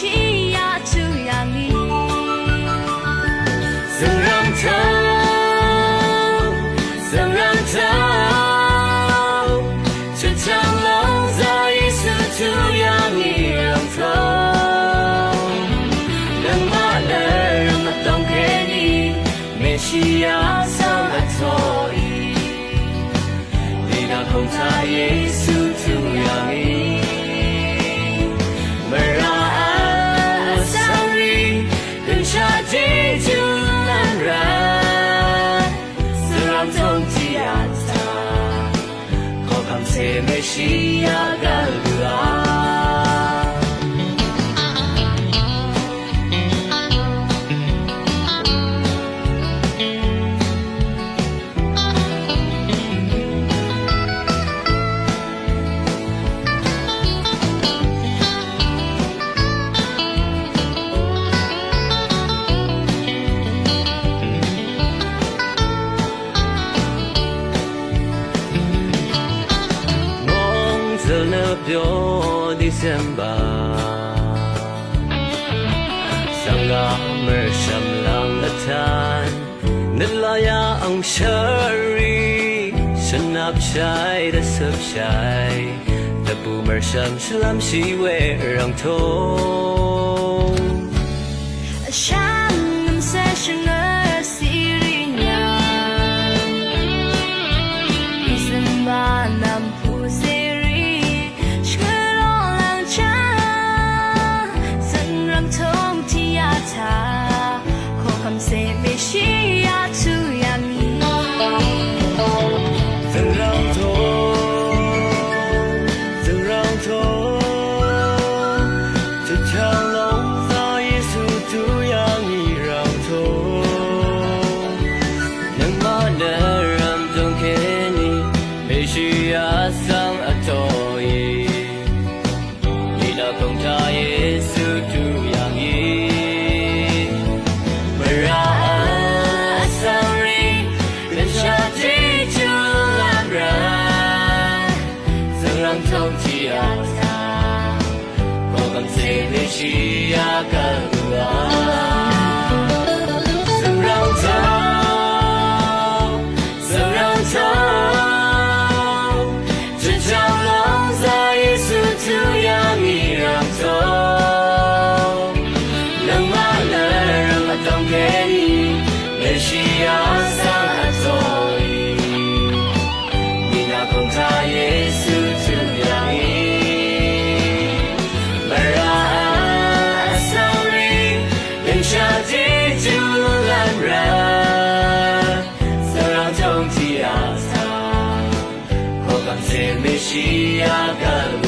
西呀就让你曾让头，曾让头，这场龙在一次就让你让头，能把人们懂给你，没需要什么错意，你那空他耶稣就让你。Se Messia galua Pyo December Sangga mersamlang latan Nilaya ang shari Sanap siya'y dasap siya'y Tabu mersam salam siwe rang to Shang se shnger sirinya Isamba nam pu se Se me shi ya tu ya mi Từng rang thô Từng rang thô Cho chàng lòng ra Giêsu tu ya mi rang thô Nang ma na ram tong ke ni Me shi ya sang a to yi Ni na kong ta Giêsu tu ya mi Trong chi asa, có cầm xe về chi galua. Dừng răng thâu, chân trao lòng ra Giêsu tu ya mi răng thâu. Nang ma na răng ma tong ke ni, về chi asa ha toi. Ni na kong ta Giêsu Se Messia galua